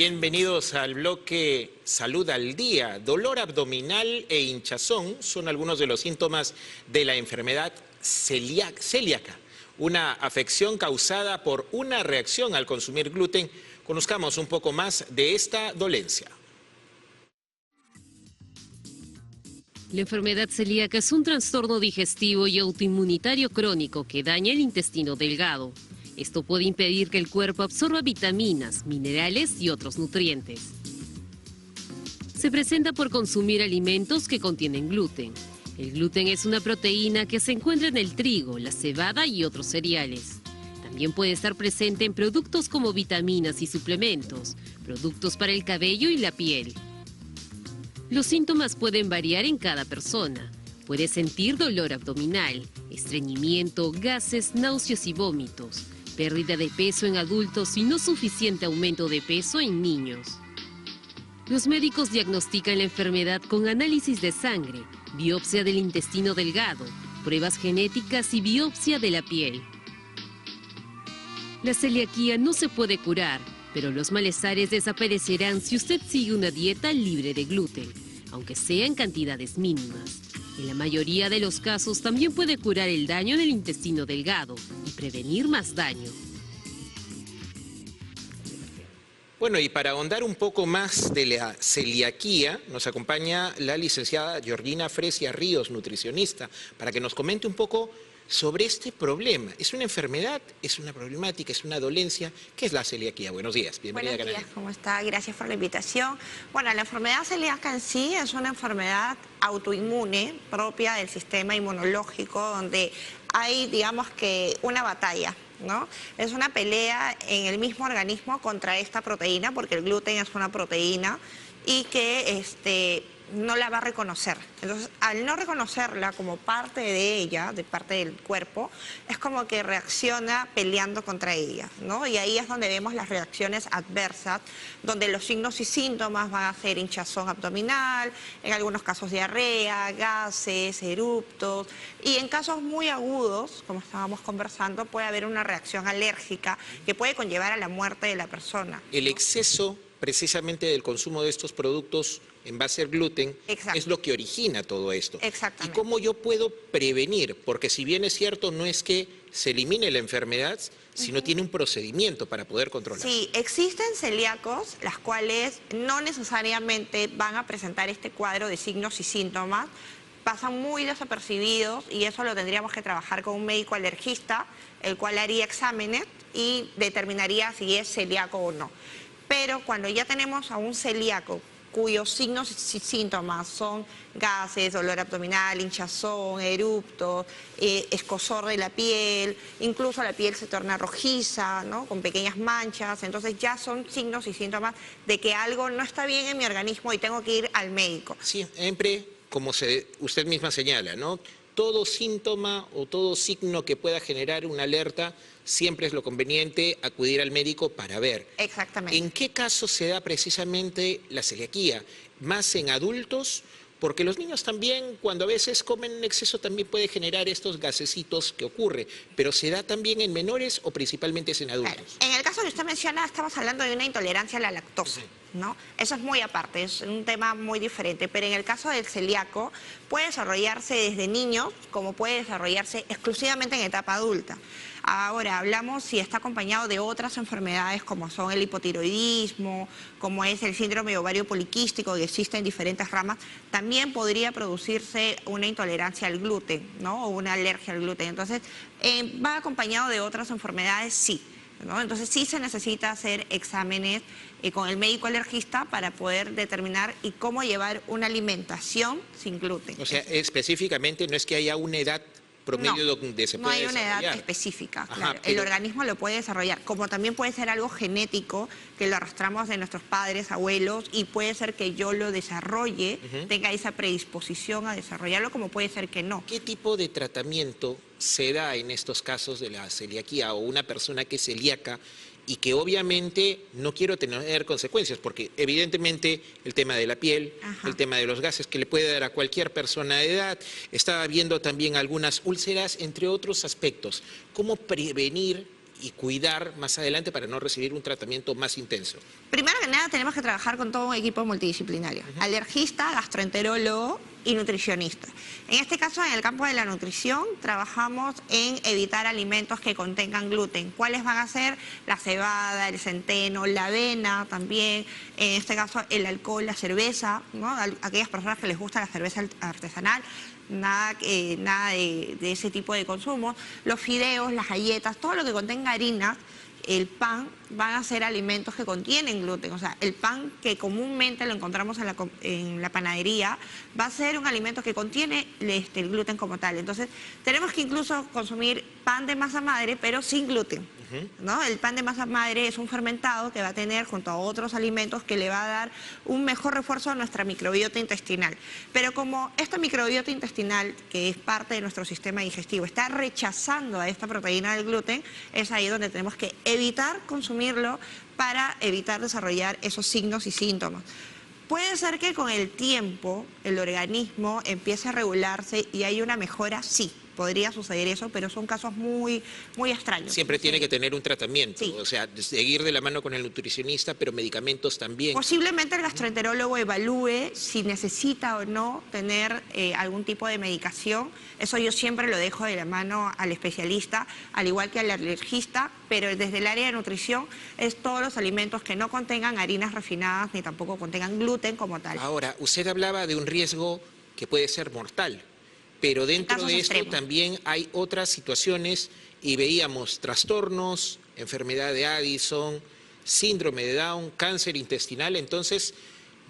Bienvenidos al bloque Salud al Día. Dolor abdominal e hinchazón son algunos de los síntomas de la enfermedad celíaca, una afección causada por una reacción al consumir gluten. Conozcamos un poco más de esta dolencia. La enfermedad celíaca es un trastorno digestivo y autoinmunitario crónico que daña el intestino delgado. Esto puede impedir que el cuerpo absorba vitaminas, minerales y otros nutrientes. Se presenta por consumir alimentos que contienen gluten. El gluten es una proteína que se encuentra en el trigo, la cebada y otros cereales. También puede estar presente en productos como vitaminas y suplementos, productos para el cabello y la piel. Los síntomas pueden variar en cada persona. Puede sentir dolor abdominal, estreñimiento, gases, náuseas y vómitos, pérdida de peso en adultos y no suficiente aumento de peso en niños. Los médicos diagnostican la enfermedad con análisis de sangre, biopsia del intestino delgado, pruebas genéticas y biopsia de la piel. La celiaquía no se puede curar, pero los malestares desaparecerán si usted sigue una dieta libre de gluten, aunque sea en cantidades mínimas. En la mayoría de los casos también puede curar el daño del intestino delgado y prevenir más daño. Bueno, y para ahondar un poco más de la celiaquía, nos acompaña la licenciada Georgina Fresia Ríos, nutricionista, para que nos comente un poco sobre este problema. ¿Es una enfermedad? ¿Es una problemática? ¿Es una dolencia? ¿Qué es la celiaquía? Buenos días, bienvenida a Canal. Buenos días, ¿cómo está? Gracias por la invitación. Bueno, la enfermedad celíaca en sí es una enfermedad autoinmune propia del sistema inmunológico donde hay, digamos que, una batalla, ¿no? Es una pelea en el mismo organismo contra esta proteína, porque el gluten es una proteína y que no la va a reconocer. Entonces, al no reconocerla como parte de ella, de parte del cuerpo, es como que reacciona peleando contra ella, ¿no? Y ahí es donde vemos las reacciones adversas, donde los signos y síntomas van a ser hinchazón abdominal, en algunos casos diarrea, gases, eruptos, y en casos muy agudos, como estábamos conversando, puede haber una reacción alérgica que puede conllevar a la muerte de la persona. El exceso precisamente del consumo de estos productos en base al gluten es lo que origina todo esto. Exactamente. ¿Y cómo yo puedo prevenir? Porque si bien es cierto, no es que se elimine la enfermedad, sino tiene un procedimiento para poder controlar. Sí, existen celíacos, las cuales no necesariamente van a presentar este cuadro de signos y síntomas, pasan muy desapercibidos y eso lo tendríamos que trabajar con un médico alergista, el cual haría exámenes y determinaría si es celíaco o no. Pero cuando ya tenemos a un celíaco cuyos signos y síntomas son gases, dolor abdominal, hinchazón, eruptos, escozor de la piel, incluso la piel se torna rojiza, ¿no? Con pequeñas manchas, entonces ya son signos y síntomas de que algo no está bien en mi organismo y tengo que ir al médico. Siempre, como usted misma señala, ¿no? Todo síntoma o todo signo que pueda generar una alerta, siempre es lo conveniente acudir al médico para ver. Exactamente. ¿En qué caso se da precisamente la celiaquía? ¿Más en adultos? Porque los niños también, cuando a veces comen en exceso, también puede generar estos gasecitos que ocurre. ¿Pero se da también en menores o principalmente es en adultos? Claro. En el caso que usted menciona, estamos hablando de una intolerancia a la lactosa, ¿no? Eso es muy aparte, es un tema muy diferente. Pero en el caso del celíaco, puede desarrollarse desde niños, como puede desarrollarse exclusivamente en etapa adulta. Ahora, hablamos si está acompañado de otras enfermedades como son el hipotiroidismo, como es el síndrome de ovario poliquístico, que existe en diferentes ramas, también podría producirse una intolerancia al gluten, ¿no? O una alergia al gluten. Entonces, va acompañado de otras enfermedades, sí, ¿no? Entonces, sí se necesita hacer exámenes con el médico alergista para poder determinar y cómo llevar una alimentación sin gluten. O sea, específicamente no es que haya una edad promedio donde se puede desarrollar. No hay una edad específica, Ajá, claro. pero El organismo lo puede desarrollar, como también puede ser algo genético, que lo arrastramos de nuestros padres, abuelos, y puede ser que yo lo desarrolle, tenga esa predisposición a desarrollarlo, como puede ser que no. ¿Qué tipo de tratamiento se da en estos casos de la celiaquía o una persona que es celíaca y que obviamente no quiero tener consecuencias, porque evidentemente el tema de la piel, el tema de los gases que le puede dar a cualquier persona de edad, estaba viendo también algunas úlceras, entre otros aspectos. ¿Cómo prevenir y cuidar más adelante para no recibir un tratamiento más intenso? Primero que nada tenemos que trabajar con todo un equipo multidisciplinario, alergista, gastroenterólogo y nutricionista. En este caso, en el campo de la nutrición, trabajamos en evitar alimentos que contengan gluten. ¿Cuáles van a ser? La cebada, el centeno, la avena también, en este caso el alcohol, la cerveza, ¿no? Aquellas personas que les gusta la cerveza artesanal, nada de ese tipo de consumo. Los fideos, las galletas, todo lo que contenga harinas, el pan, van a ser alimentos que contienen gluten. O sea, el pan que comúnmente lo encontramos en la panadería va a ser un alimento que contiene el gluten como tal. Entonces, tenemos que incluso consumir pan de masa madre, pero sin gluten, ¿no? El pan de masa madre es un fermentado que va a tener junto a otros alimentos que le va a dar un mejor refuerzo a nuestra microbiota intestinal. Pero como esta microbiota intestinal, que es parte de nuestro sistema digestivo, está rechazando a esta proteína del gluten, es ahí donde tenemos que evitar consumirlo para evitar desarrollar esos signos y síntomas. Puede ser que con el tiempo el organismo empiece a regularse y hay una mejora, sí. Podría suceder eso, pero son casos muy extraños. Siempre tiene que tener un tratamiento, sí. O sea, seguir de la mano con el nutricionista, pero medicamentos también. Posiblemente el gastroenterólogo evalúe si necesita o no tener algún tipo de medicación. Eso yo siempre lo dejo de la mano al especialista, al igual que al alergista, pero desde el área de nutrición es todos los alimentos que no contengan harinas refinadas ni tampoco contengan gluten como tal. Ahora, usted hablaba de un riesgo que puede ser mortal. Pero dentro de esto también hay otras situaciones y veíamos trastornos, enfermedad de Addison, síndrome de Down, cáncer intestinal. Entonces,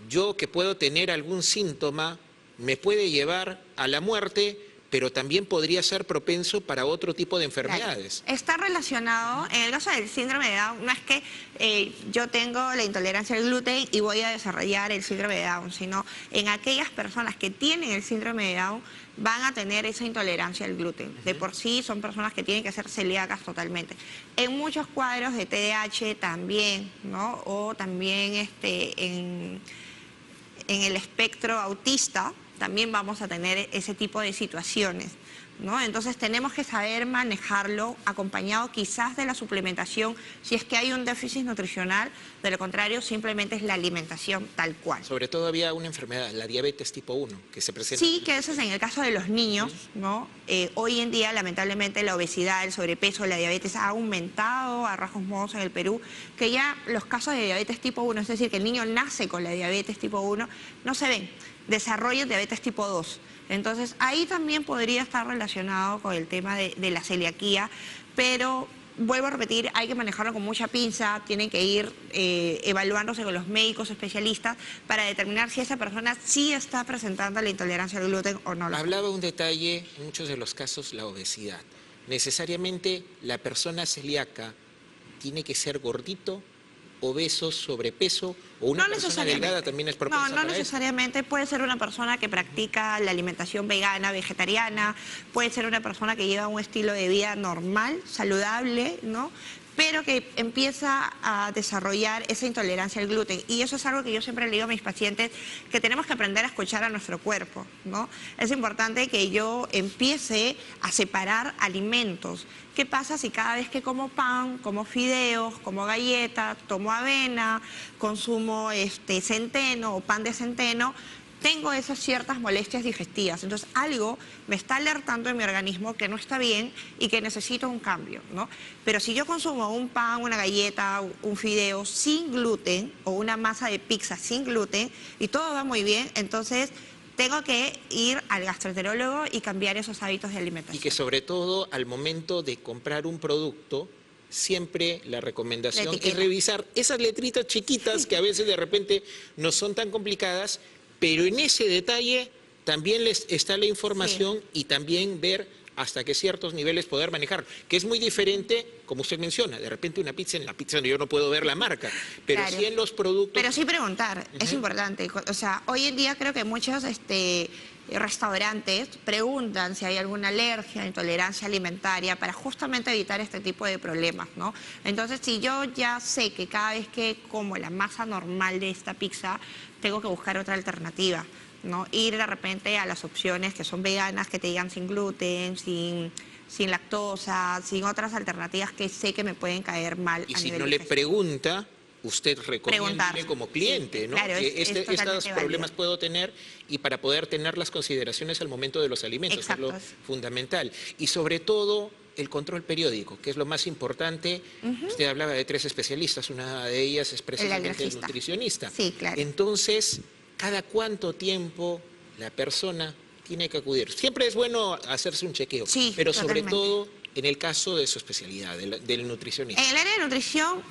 yo que puedo tener algún síntoma me puede llevar a la muerte, pero también podría ser propenso para otro tipo de enfermedades. Claro. Está relacionado, en el caso del síndrome de Down, no es que yo tengo la intolerancia al gluten y voy a desarrollar el síndrome de Down, sino en aquellas personas que tienen el síndrome de Down van a tener esa intolerancia al gluten. De por sí son personas que tienen que ser celíacas totalmente. En muchos cuadros de TDAH también, ¿no? O también en el espectro autista, también vamos a tener ese tipo de situaciones, ¿no? Entonces tenemos que saber manejarlo acompañado quizás de la suplementación si es que hay un déficit nutricional, de lo contrario simplemente es la alimentación tal cual. Sobre todo había una enfermedad, la diabetes tipo 1, que se presenta. Sí, que eso es en el caso de los niños, ¿no? Hoy en día lamentablemente la obesidad, el sobrepeso, la diabetes ha aumentado a rasgos modos en el Perú, que ya los casos de diabetes tipo 1, es decir, que el niño nace con la diabetes tipo 1, no se ven. Desarrollo diabetes tipo 2. Entonces, ahí también podría estar relacionado con el tema de la celiaquía, pero vuelvo a repetir, hay que manejarlo con mucha pinza, tienen que ir evaluándose con los médicos especialistas para determinar si esa persona sí está presentando la intolerancia al gluten o no. Hablaba un detalle, en muchos de los casos, la obesidad. Necesariamente la persona celíaca tiene que ser gordito, obeso, sobrepeso, o una persona delgada también es propensa No necesariamente. Puede ser una persona que practica la alimentación vegana, vegetariana, puede ser una persona que lleva un estilo de vida normal, saludable, ¿no? Pero que empieza a desarrollar esa intolerancia al gluten. Y eso es algo que yo siempre le digo a mis pacientes, que tenemos que aprender a escuchar a nuestro cuerpo, ¿no? Es importante que yo empiece a separar alimentos. ¿Qué pasa si cada vez que como pan, como fideos, como galletas, tomo avena, consumo centeno o pan de centeno, tengo esas ciertas molestias digestivas? Entonces algo me está alertando en mi organismo que no está bien y que necesito un cambio, ¿no? Pero si yo consumo un pan, una galleta, un fideo sin gluten o una masa de pizza sin gluten y todo va muy bien, entonces tengo que ir al gastroenterólogo y cambiar esos hábitos de alimentación. Y que sobre todo al momento de comprar un producto, siempre la recomendación es revisar esas letritas chiquitas que a veces de repente no son tan complicadas, pero en ese detalle también les está la información y también ver hasta qué ciertos niveles poder manejar, que es muy diferente, como usted menciona, de repente una pizza, en la pizza yo no puedo ver la marca, pero claro, sí en los productos. Pero sí preguntar, es importante. O sea, hoy en día creo que muchos restaurantes preguntan si hay alguna alergia, intolerancia alimentaria para justamente evitar este tipo de problemas, ¿no? Entonces, si yo ya sé que cada vez que como la masa normal de esta pizza, tengo que buscar otra alternativa, ¿no? Ir de repente a las opciones que son veganas, que te digan sin gluten, sin sin lactosa, sin otras alternativas que sé que me pueden caer mal. Y a si nivel no le digestivo. pregunta, usted recomienda Preguntar. como cliente, Sí, ¿no? claro, Que es estos totalmente problemas válido. puedo tener, y para poder tener las consideraciones al momento de los alimentos, Exacto. que es lo fundamental. Y sobre todo, el control periódico, que es lo más importante. Usted hablaba de 3 especialistas, una de ellas es precisamente el alergista. nutricionista. Sí, claro. Entonces, ¿cada cuánto tiempo la persona tiene que acudir? Siempre es bueno hacerse un chequeo, Sí, pero sobre totalmente. todo en el caso de su especialidad, del nutricionista. En el área de nutrición,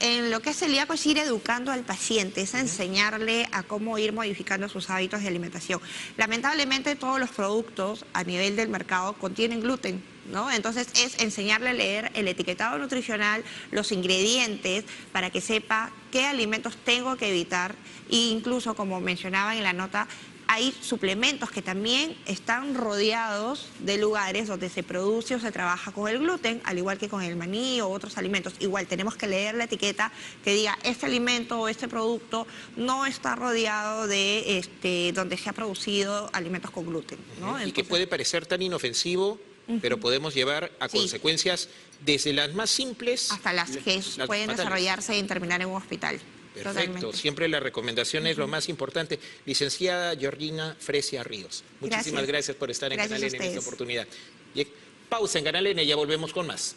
en lo que es celíaco es ir educando al paciente, es enseñarle a cómo ir modificando sus hábitos de alimentación. Lamentablemente todos los productos a nivel del mercado contienen gluten, ¿no? Entonces es enseñarle a leer el etiquetado nutricional, los ingredientes, para que sepa qué alimentos tengo que evitar, e incluso, como mencionaba en la nota, hay suplementos que también están rodeados de lugares donde se produce o se trabaja con el gluten, al igual que con el maní o otros alimentos. Igual tenemos que leer la etiqueta que diga este alimento o este producto no está rodeado de donde se ha producido alimentos con gluten, ¿no? Y que Entonces, puede parecer tan inofensivo, pero podemos llevar a Sí. consecuencias desde las más simples hasta las que las pueden fatales. desarrollarse y terminar en un hospital. Perfecto, Totalmente. siempre la recomendación es lo más importante. Licenciada Georgina Fresia Ríos, muchísimas gracias por estar en Gracias Canal a N en esta ustedes. oportunidad. Pausa en Canal N, ya volvemos con más.